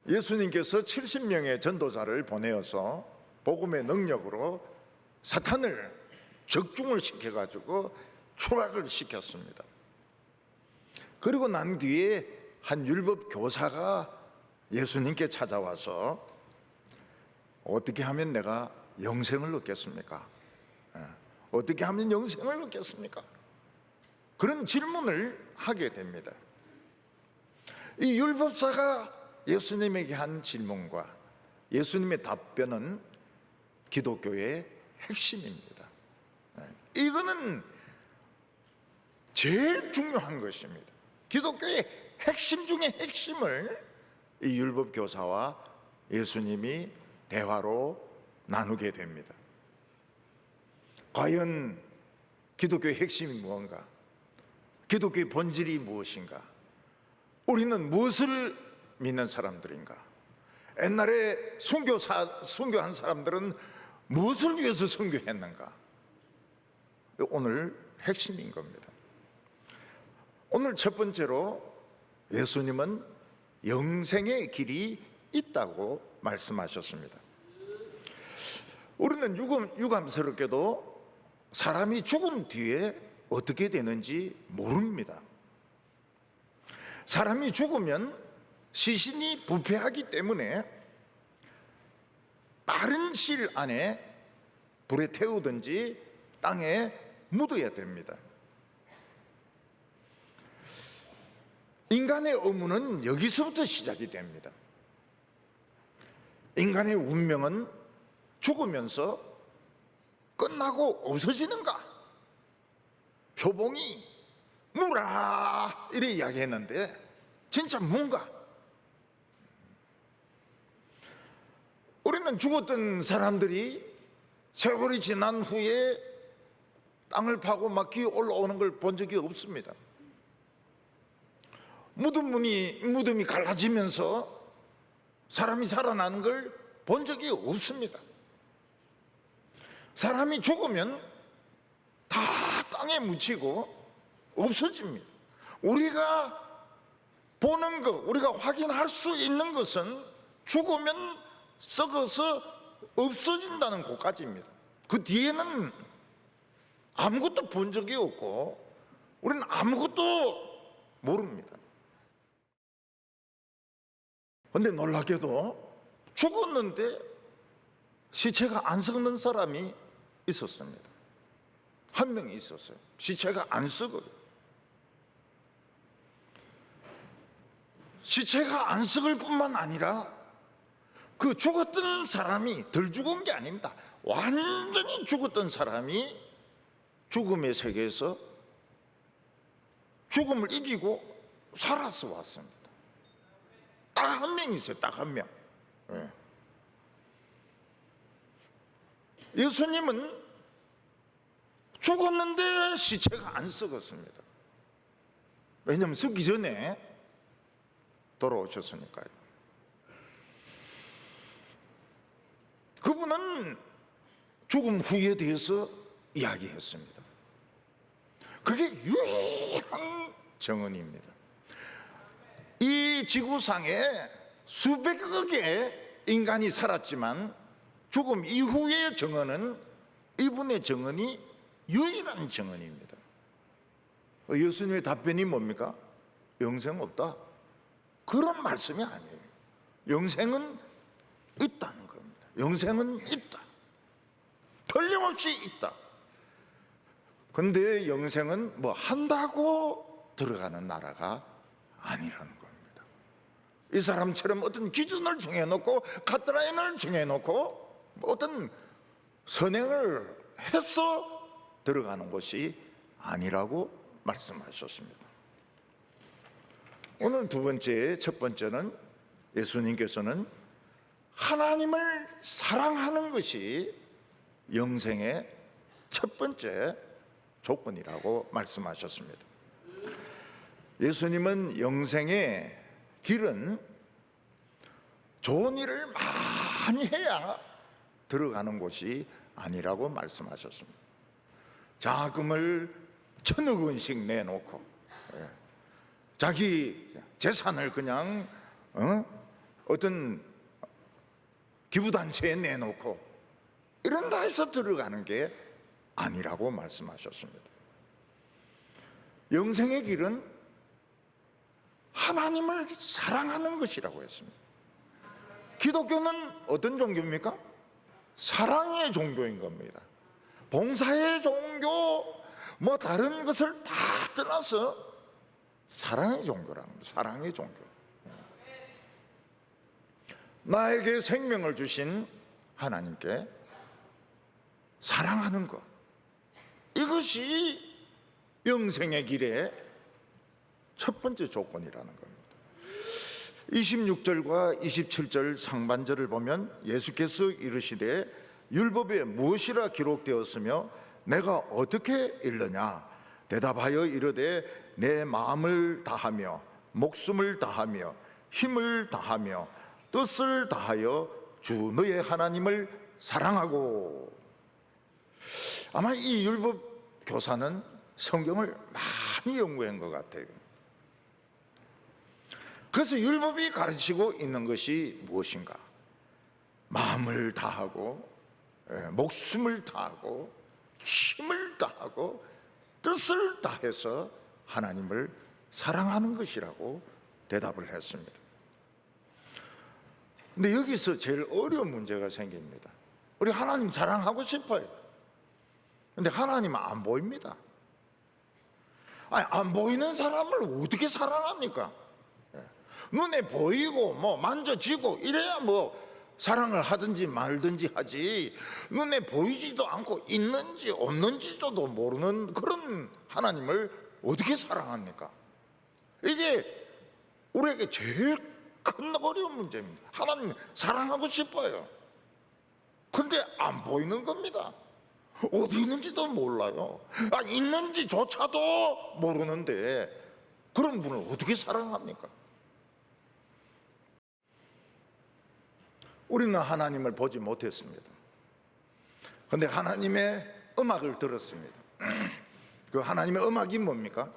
예수님께서 70명의 전도자를 보내어서 복음의 능력으로 사탄을 적중을 시켜가지고 추락을 시켰습니다. 그리고 난 뒤에 한 율법 교사가 예수님께 찾아와서 어떻게 하면 내가 영생을 얻겠습니까? 어떻게 하면 영생을 얻겠습니까? 그런 질문을 하게 됩니다. 이 율법사가 예수님에게 한 질문과 예수님의 답변은 기독교의 핵심입니다. 이거는 제일 중요한 것입니다. 기독교의 핵심 중의 핵심을 이 율법교사와 예수님이 대화로 나누게 됩니다. 과연 기독교의 핵심이 무엇인가? 기독교의 본질이 무엇인가? 우리는 무엇을 믿는 사람들인가? 옛날에 선교한 사람들은 무엇을 위해서 선교했는가? 오늘 핵심인 겁니다. 오늘 첫 번째로 예수님은 영생의 길이 있다고 말씀하셨습니다. 우리는 유감스럽게도 사람이 죽은 뒤에 어떻게 되는지 모릅니다. 사람이 죽으면 시신이 부패하기 때문에 빠른 시일 안에 불에 태우든지 땅에 묻어야 됩니다. 인간의 의무는 여기서부터 시작이 됩니다. 인간의 운명은 죽으면서 끝나고 없어지는가? 표봉이 무라 이래 이야기했는데 진짜 뭔가? 우리는 죽었던 사람들이 세월이 지난 후에 땅을 파고 막 기어 올라오는 걸 본 적이 없습니다. 무덤이 갈라지면서 사람이 살아나는 걸 본 적이 없습니다. 사람이 죽으면 다 땅에 묻히고 없어집니다. 우리가 보는 것, 우리가 확인할 수 있는 것은 죽으면 썩어서 없어진다는 것까지입니다. 그 뒤에는 아무것도 본 적이 없고 우리는 아무것도 모릅니다. 그런데 놀랍게도 죽었는데 시체가 안 썩는 사람이 있었습니다. 한 명이 있었어요. 시체가 안 썩어요. 시체가 안 썩을 뿐만 아니라 그 죽었던 사람이 덜 죽은 게 아닙니다. 완전히 죽었던 사람이 죽음의 세계에서 죽음을 이기고 살아서 왔습니다. 딱 한 명 있어요. 딱 한 명. 예수님은 죽었는데 시체가 안 썩었습니다. 왜냐하면 썩기 전에 돌아오셨으니까요. 그분은 죽음 후에 대해서 이야기했습니다. 그게 유일한 정언입니다. 이 지구상에 수백억의 인간이 살았지만 죽음 이후의 정언은 이분의 정언이 유일한 정언입니다. 예수님의 답변이 뭡니까? 영생 없다. 그런 말씀이 아니에요. 영생은 있다는 겁니다. 영생은 있다. 틀림없이 있다. 근데 영생은 뭐 한다고 들어가는 나라가 아니라는 겁니다. 이 사람처럼 어떤 기준을 정해놓고 가트라인을 정해놓고 어떤 선행을 해서 들어가는 것이 아니라고 말씀하셨습니다. 오늘 첫 번째는 예수님께서는 하나님을 사랑하는 것이 영생의 첫 번째 조건이라고 말씀하셨습니다. 예수님은 영생의 길은 좋은 일을 많이 해야 들어가는 곳이 아니라고 말씀하셨습니다. 자금을 1,000억 원씩 내놓고 자기 재산을 그냥 어떤 기부단체에 내놓고 이런다 해서 들어가는 게 아니라고 말씀하셨습니다. 영생의 길은 하나님을 사랑하는 것이라고 했습니다. 기독교는 어떤 종교입니까? 사랑의 종교인 겁니다. 봉사의 종교, 뭐 다른 것을 다 떠나서 사랑의 종교랍니다. 사랑의 종교. 나에게 생명을 주신 하나님께 사랑하는 것, 이것이 영생의 길의 첫 번째 조건이라는 겁니다. 26절과 27절 상반절을 보면 예수께서 이르시되 율법에 무엇이라 기록되었으며 내가 어떻게 읽느냐 대답하여 이르되 내 마음을 다하며 목숨을 다하며 힘을 다하며 뜻을 다하여 주 너의 하나님을 사랑하고. 아마 이 율법 교사는 성경을 많이 연구한 것 같아요. 그래서 율법이 가르치고 있는 것이 무엇인가? 마음을 다하고 목숨을 다하고 힘을 다하고 뜻을 다해서 하나님을 사랑하는 것이라고 대답을 했습니다. 근데 여기서 제일 어려운 문제가 생깁니다. 우리 하나님 사랑하고 싶어요. 근데 하나님은 안 보입니다. 아니, 안 보이는 사람을 어떻게 사랑합니까? 눈에 보이고 뭐 만져지고 이래야 뭐 사랑을 하든지 말든지 하지, 눈에 보이지도 않고 있는지 없는지도 모르는 그런 하나님을 어떻게 사랑합니까? 이게 우리에게 제일 큰 어려운 문제입니다. 하나님 사랑하고 싶어요. 근데 안 보이는 겁니다. 어디 있는지도 몰라요. 있는지조차도 모르는데 그런 분을 어떻게 사랑합니까? 우리는 하나님을 보지 못했습니다. 그런데 하나님의 음악을 들었습니다. 그 하나님의 음악이 뭡니까?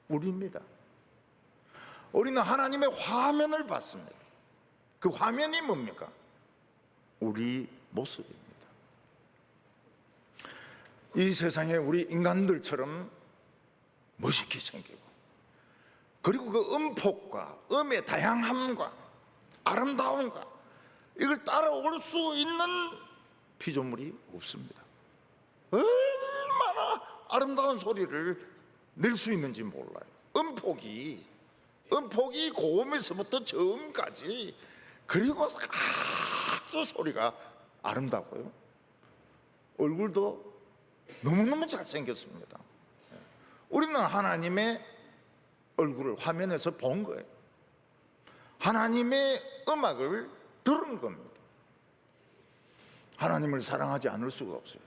우리입니다. 우리는 하나님의 화면을 봤습니다. 그 화면이 뭡니까? 우리 모습입니다. 이 세상에 우리 인간들처럼 멋있게 생기고, 그리고 그 음폭과 음의 다양함과 아름다움과 이걸 따라올 수 있는 피조물이 없습니다. 얼마나 아름다운 소리를 낼 수 있는지 몰라요. 음폭이 고음에서부터 저음까지, 그리고 아주 소리가 아름다고요. 얼굴도 너무너무 잘생겼습니다. 우리는 하나님의 얼굴을 화면에서 본 거예요. 하나님의 음악을 들은 겁니다. 하나님을 사랑하지 않을 수가 없어요.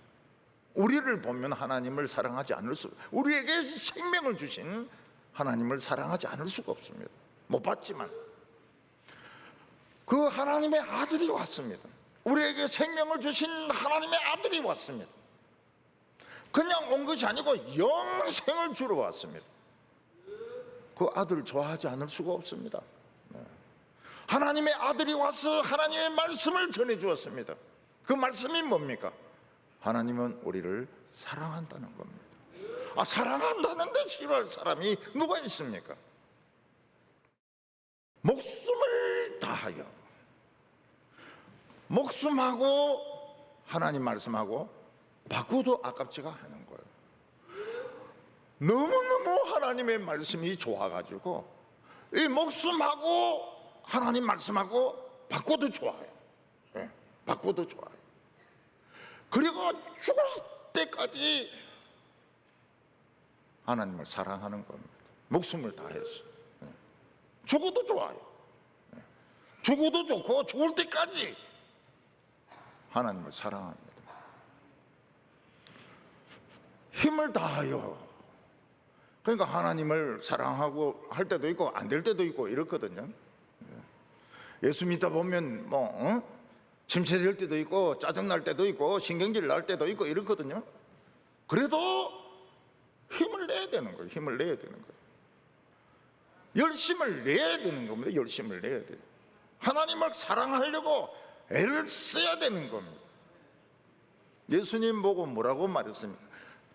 우리를 보면 하나님을 사랑하지 않을 수, 우리에게 생명을 주신 하나님을 사랑하지 않을 수가 없습니다. 못 봤지만 그 하나님의 아들이 왔습니다. 우리에게 생명을 주신 하나님의 아들이 왔습니다. 그냥 온 것이 아니고 영생을 주러 왔습니다. 그 아들을 좋아하지 않을 수가 없습니다. 하나님의 아들이 와서 하나님의 말씀을 전해 주었습니다. 그 말씀이 뭡니까? 하나님은 우리를 사랑한다는 겁니다. 사랑한다는데 싫어할 사람이 누가 있습니까? 목숨을 다하여, 목숨하고 하나님 말씀하고 바꾸도 아깝지가 않은 거예요. 너무너무 하나님의 말씀이 좋아가지고 이 목숨하고 하나님 말씀하고 바꿔도 좋아요. 바꿔도 좋아요. 그리고 죽을 때까지 하나님을 사랑하는 겁니다. 목숨을 다해서. 죽어도 좋아요. 죽어도 좋고 죽을 때까지 하나님을 사랑합니다. 힘을 다하여. 그러니까 하나님을 사랑하고 할 때도 있고 안 될 때도 있고 이렇거든요. 예수 믿다 보면 침체될 때도 있고 짜증날 때도 있고 신경질 날 때도 있고 이렇거든요. 그래도 힘을 내야 되는 거예요. 힘을 내야 되는 거예요. 열심을 내야 되는 겁니다. 열심을 내야 돼요. 하나님을 사랑하려고 애를 써야 되는 겁니다. 예수님 보고 뭐라고 말했습니까?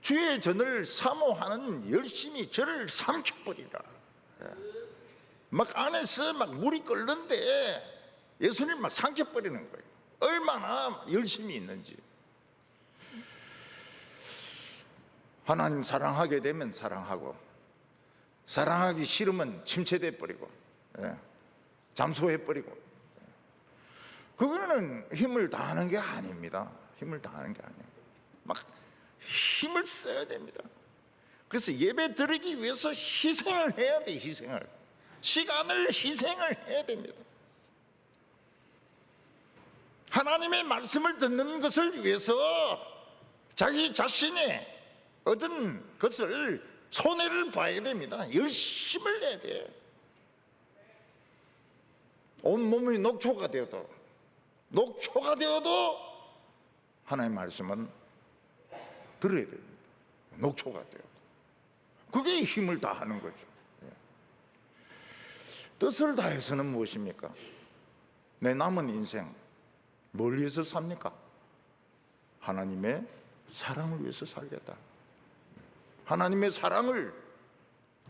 주의 전을 사모하는 열심히 저를 삼켜버리라. 막 안에서 막 물이 끓는데 예수님 막 삼켜버리는 거예요. 얼마나 열심히 있는지. 하나님 사랑하게 되면 사랑하고, 사랑하기 싫으면 침체돼 버리고, 잠수해 버리고. 그거는 힘을 다하는 게 아닙니다. 힘을 다하는 게 아니에요. 막 힘을 써야 됩니다. 그래서 예배 드리기 위해서 희생을 해야 돼. 희생을, 시간을 희생을 해야 됩니다. 하나님의 말씀을 듣는 것을 위해서 자기 자신이 얻은 것을 손해를 봐야 됩니다. 열심을 내야 돼. 온몸이 녹초가 되어도 하나님의 말씀은 들어야 됩니다. 녹초가 되어도. 그게 힘을 다하는 거죠. 뜻을 다해서는 무엇입니까? 내 남은 인생 뭘 위해서 삽니까? 하나님의 사랑을 위해서 살겠다. 하나님의 사랑을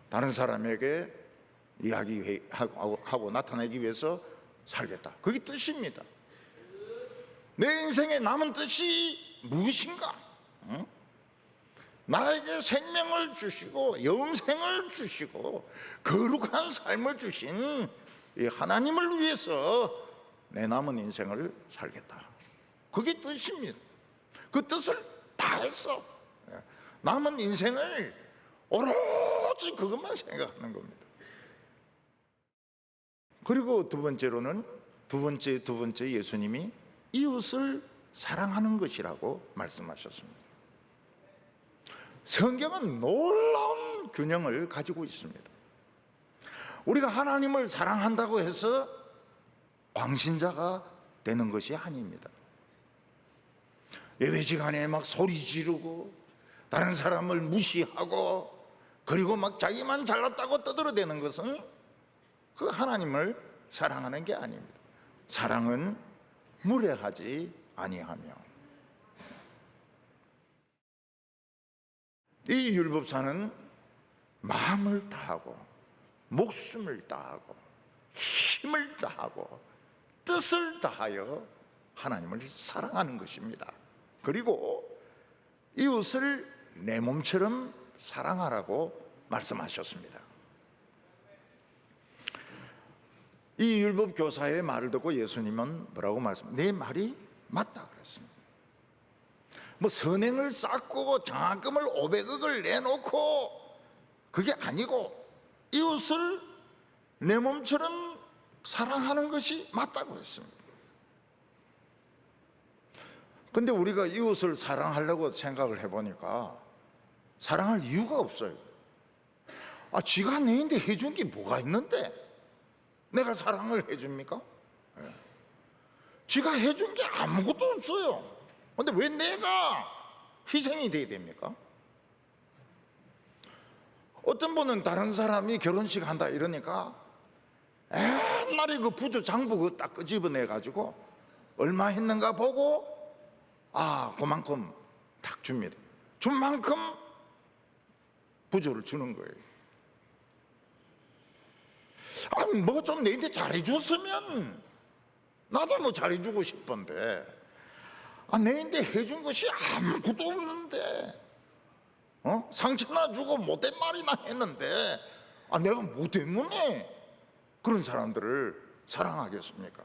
다른 사람에게 이야기하고 나타내기 위해서 살겠다. 그게 뜻입니다. 내 인생의 남은 뜻이 무엇인가? 나에게 생명을 주시고 영생을 주시고 거룩한 삶을 주신 이 하나님을 위해서 내 남은 인생을 살겠다. 그게 뜻입니다. 그 뜻을 다해서 남은 인생을 오로지 그것만 생각하는 겁니다. 그리고 두 번째 예수님이 이웃을 사랑하는 것이라고 말씀하셨습니다. 성경은 놀라운 균형을 가지고 있습니다. 우리가 하나님을 사랑한다고 해서 광신자가 되는 것이 아닙니다. 예배 시간에 막 소리 지르고 다른 사람을 무시하고 그리고 막 자기만 잘났다고 떠들어대는 것은 그 하나님을 사랑하는 게 아닙니다. 사랑은 무례하지 아니하며. 이 율법사는 마음을 다하고 목숨을 다하고 힘을 다하고 뜻을 다하여 하나님을 사랑하는 것입니다. 그리고 이웃을 내 몸처럼 사랑하라고 말씀하셨습니다. 이 율법 교사의 말을 듣고 예수님은 뭐라고 말씀하셨습니까? 내 말이 맞다 그랬습니다. 뭐 선행을 쌓고 장학금을 500억을 내놓고 그게 아니고 이웃을 내 몸처럼 사랑하는 것이 맞다고 했습니다. 근데 우리가 이웃을 사랑하려고 생각을 해보니까 사랑할 이유가 없어요. 지가 내인데 해준 게 뭐가 있는데 내가 사랑을 해줍니까? 지가 해준 게 아무것도 없어요. 근데 왜 내가 희생이 돼야 됩니까? 어떤 분은 다른 사람이 결혼식 한다 이러니까 옛날에 그 부조 장부 그거 딱 끄집어내 가지고 얼마 했는가 보고 그만큼 딱 줍니다. 준 만큼 부조를 주는 거예요. 뭐 좀 내한테 잘해줬으면 나도 뭐 잘해주고 싶은데 내한테 해준 것이 아무것도 없는데 상처나 주고 못된 말이나 했는데 내가 뭐 때문에 그런 사람들을 사랑하겠습니까?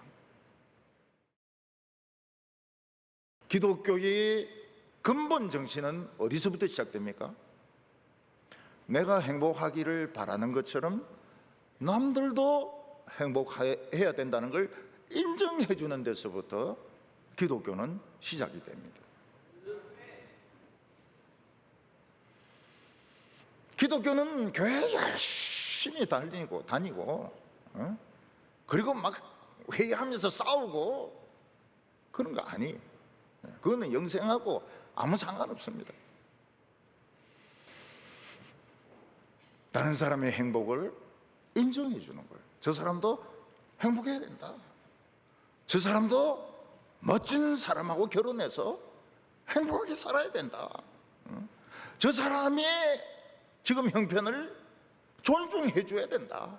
기독교의 근본 정신은 어디서부터 시작됩니까? 내가 행복하기를 바라는 것처럼 남들도 행복해야 된다는 걸 인정해 주는 데서부터 기독교는 시작이 됩니다. 기독교는 교회 열심히 다니고 그리고 막 회의하면서 싸우고 그런 거 아니에요. 그거는 영생하고 아무 상관없습니다. 다른 사람의 행복을 인정해 주는 거예요. 저 사람도 행복해야 된다. 저 사람도 멋진 사람하고 결혼해서 행복하게 살아야 된다. 저 사람의 지금 형편을 존중해 줘야 된다.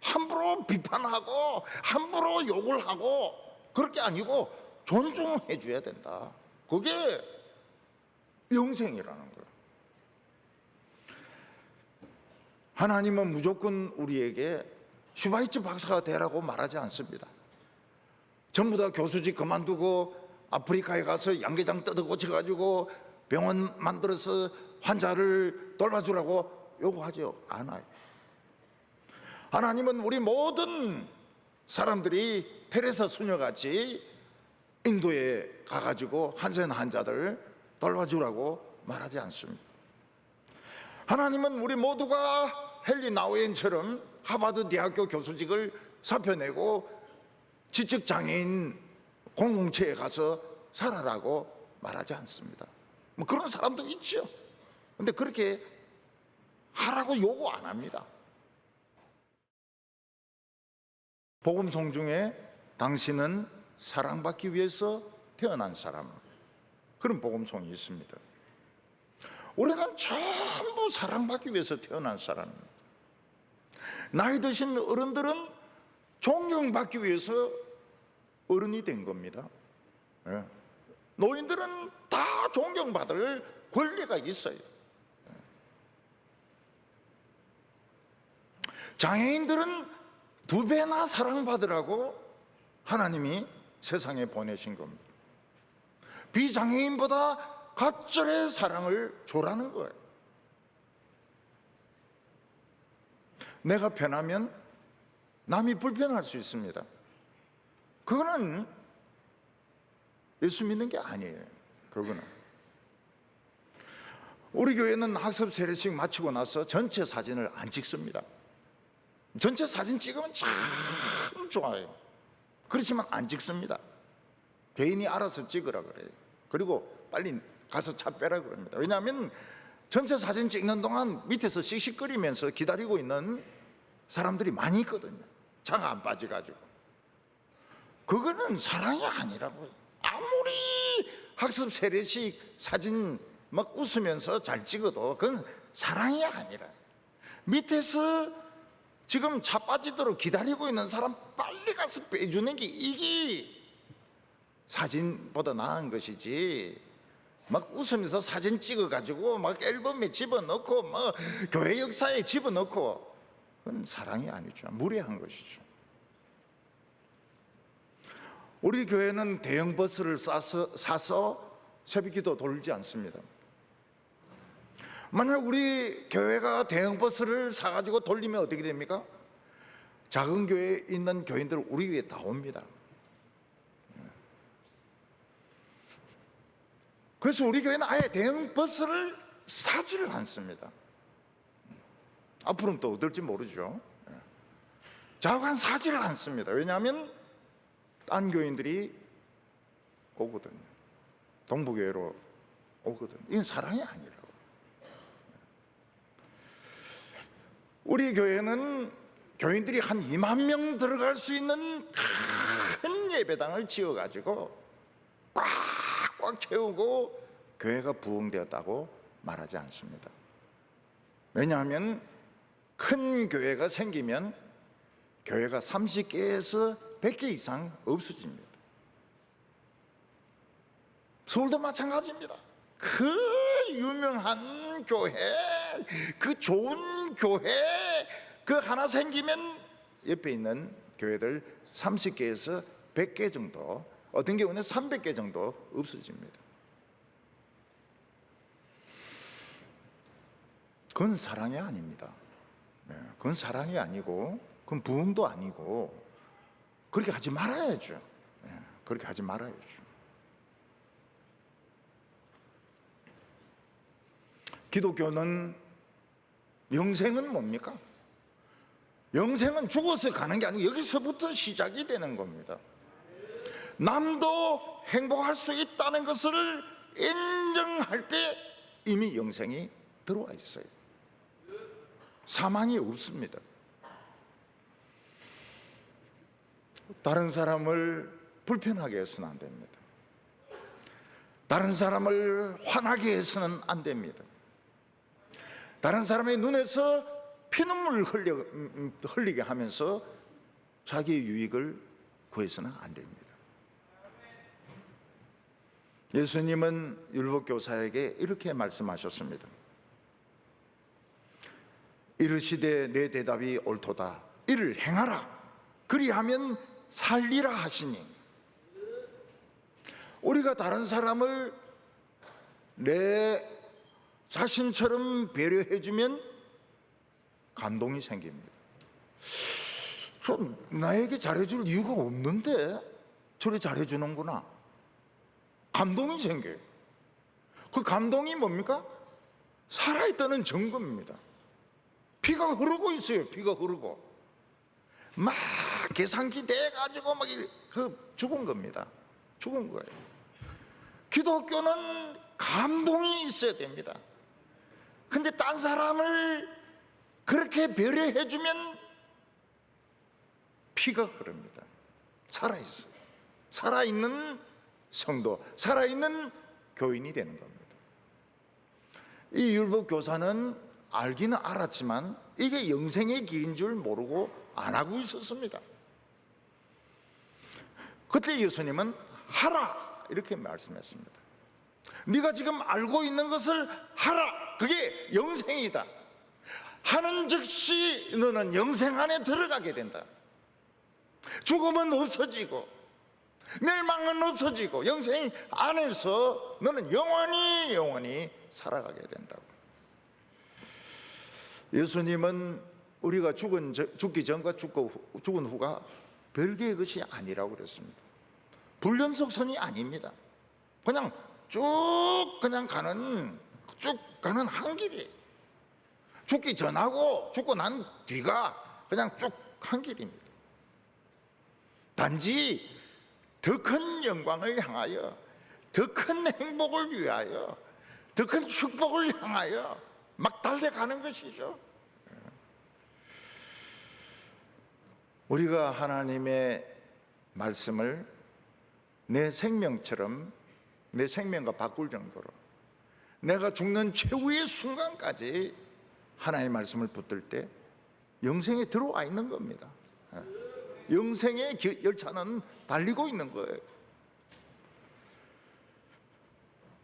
함부로 비판하고 함부로 욕을 하고 그럴 게 아니고 존중해 줘야 된다. 그게 영생이라는 거예요. 하나님은 무조건 우리에게 슈바이츠 박사가 되라고 말하지 않습니다. 전부 다 교수직 그만두고 아프리카에 가서 양계장 뜯어 고쳐가지고 병원 만들어서 환자를 돌봐주라고 요구하지 않아요. 하나님은 우리 모든 사람들이 테레사 수녀같이 인도에 가가지고 한센 환자들 돌봐주라고 말하지 않습니다. 하나님은 우리 모두가 헨리 나우엔처럼 하버드 대학교 교수직을 사표내고 지적장애인 공동체에 가서 살아라고 말하지 않습니다. 뭐 그런 사람도 있죠. 근데 그렇게 하라고 요구 안 합니다. 복음송 중에 당신은 사랑받기 위해서 태어난 사람, 그런 복음송이 있습니다. 우리는 전부 사랑받기 위해서 태어난 사람입니다. 나이 드신 어른들은 존경받기 위해서 어른이 된 겁니다. 노인들은 다 존경받을 권리가 있어요. 장애인들은 2배나 사랑받으라고 하나님이 세상에 보내신 겁니다. 비장애인보다 갑절의 사랑을 줘라는 거예요. 내가 편하면 남이 불편할 수 있습니다. 그거는 예수 믿는 게 아니에요. 그거는 우리 교회는 학습 세례식 마치고 나서 전체 사진을 안 찍습니다. 전체 사진 찍으면 참 좋아요. 그렇지만 안 찍습니다. 개인이 알아서 찍으라 그래요. 그리고 빨리 가서 차 빼라 그럽니다. 왜냐하면 전체 사진 찍는 동안 밑에서 씩씩거리면서 기다리고 있는 사람들이 많이 있거든요. 차가 안 빠져가지고. 그거는 사랑이 아니라고요. 아무리 학습 세례식 사진 막 웃으면서 잘 찍어도 그건 사랑이 아니라, 밑에서 지금 차 빠지도록 기다리고 있는 사람 빨리 가서 빼주는 게 이게 사진보다 나은 것이지, 막 웃으면서 사진 찍어가지고 막 앨범에 집어넣고 뭐 교회 역사에 집어넣고, 그건 사랑이 아니죠. 무례한 것이죠. 우리 교회는 대형 버스를 사서 새벽기도 돌지 않습니다. 만약 우리 교회가 대형 버스를 사가지고 돌리면 어떻게 됩니까? 작은 교회에 있는 교인들 우리 교회에 다 옵니다. 그래서 우리 교회는 아예 대형 버스를 사지를 않습니다. 앞으로는 또 어떨지 모르죠. 좌우간 사지를 않습니다. 왜냐하면 딴 교인들이 오거든요. 동부교회로 오거든요. 이건 사랑이 아니라고. 우리 교회는 교인들이 한 2만 명 들어갈 수 있는 큰 예배당을 지어가지고 꽉꽉 채우고 교회가 부흥되었다고 말하지 않습니다. 왜냐하면 큰 교회가 생기면 교회가 30개에서 100개 이상 없어집니다. 서울도 마찬가지입니다. 그 유명한 교회, 그 좋은 교회 그 하나 생기면 옆에 있는 교회들 30개에서 100개 정도, 어떤 경우는 300개 정도 없어집니다. 그건 사랑이 아닙니다. 그건 사랑이 아니고, 그건 부흥도 아니고, 그렇게 하지 말아야죠. 그렇게 하지 말아야죠. 기독교는, 영생은 뭡니까? 영생은 죽어서 가는 게 아니고 여기서부터 시작이 되는 겁니다. 남도 행복할 수 있다는 것을 인정할 때 이미 영생이 들어와 있어요. 사망이 없습니다. 다른 사람을 불편하게 해서는 안 됩니다. 다른 사람을 화나게 해서는 안 됩니다. 다른 사람의 눈에서 피눈물을 흘리게 하면서 자기의 유익을 구해서는 안 됩니다. 예수님은 율법교사에게 이렇게 말씀하셨습니다. 이르시되 내 대답이 옳도다. 이를 행하라. 그리하면 살리라 하시니, 우리가 다른 사람을 내 자신처럼 배려해주면 감동이 생깁니다. 나에게 잘해줄 이유가 없는데 저리 잘해주는구나. 감동이 생겨요. 그 감동이 뭡니까? 살아있다는 증거입니다. 피가 흐르고 있어요. 피가 흐르고 막 계산기 돼가지고 막 죽은 겁니다. 죽은 거예요. 기독교는 감동이 있어야 됩니다. 근데 딴 사람을 그렇게 배려해주면 피가 흐릅니다. 살아있어요. 살아있는 성도, 살아있는 교인이 되는 겁니다. 이 율법교사는 알기는 알았지만 이게 영생의 길인 줄 모르고 안 하고 있었습니다. 그때 예수님은 하라 이렇게 말씀했습니다. 네가 지금 알고 있는 것을 하라. 그게 영생이다. 하는 즉시 너는 영생 안에 들어가게 된다. 죽음은 없어지고 멸망은 없어지고 영생 안에서 너는 영원히 살아가게 된다고. 예수님은 우리가 죽기 전과 죽은 후가 별개의 것이 아니라고 그랬습니다. 불연속선이 아닙니다. 그냥 쭉 가는 한 길이, 죽기 전하고 죽고 난 뒤가 그냥 쭉 한 길입니다. 단지 더 큰 영광을 향하여, 더 큰 행복을 위하여, 더 큰 축복을 향하여 막 달려가는 것이죠. 우리가 하나님의 말씀을 내 생명처럼, 내 생명과 바꿀 정도로 내가 죽는 최후의 순간까지 하나님의 말씀을 붙들 때 영생에 들어와 있는 겁니다. 영생의 열차는 달리고 있는 거예요.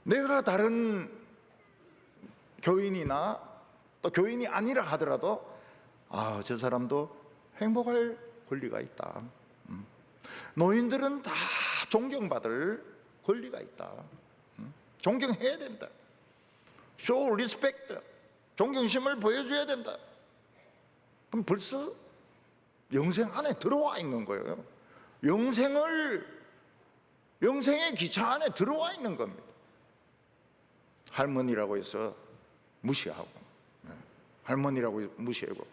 내가 다른 교인이나 또 교인이 아니라 하더라도 저 사람도 행복할 권리가 있다. 노인들은 다 존경받을 권리가 있다. 존경해야 된다. show respect. 존경심을 보여줘야 된다. 그럼 벌써 영생 안에 들어와 있는 거예요. 영생의 기차 안에 들어와 있는 겁니다. 할머니라고 해서 무시하고, 할머니라고 무시하고,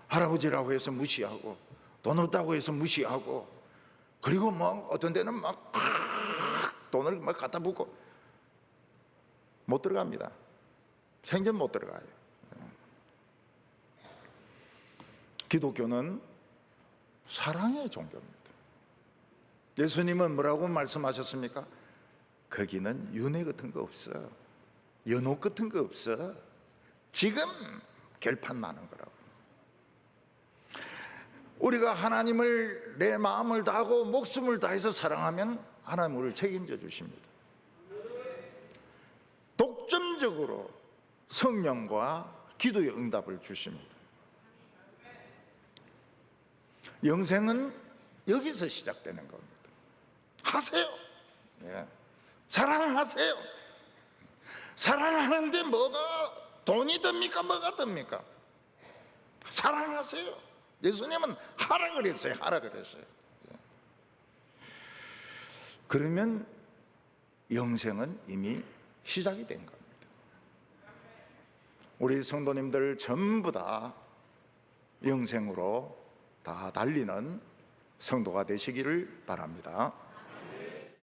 할아버지라고 해서 무시하고, 돈 없다고 해서 무시하고, 그리고 막 어떤 데는 막 돈을 막 갖다 붓고 못 들어갑니다. 생전 못 들어가요. 기독교는 사랑의 종교입니다. 예수님은 뭐라고 말씀하셨습니까? 거기는 윤회 같은 거 없어. 연옥 같은 거 없어. 지금 결판 나는 거라고. 우리가 하나님을 내 마음을 다하고 목숨을 다해서 사랑하면 하나님 우리를 책임져 주십니다. 독점적으로 성령과 기도의 응답을 주십니다. 영생은 여기서 시작되는 겁니다. 하세요. 사랑하세요. 사랑하는데 뭐가 돈이 듭니까? 뭐가 듭니까? 사랑하세요. 예수님은 하라 그랬어요. 하라 그랬어요. 그러면 영생은 이미 시작이 된 겁니다. 우리 성도님들 전부 다 영생으로 다 달리는 성도가 되시기를 바랍니다.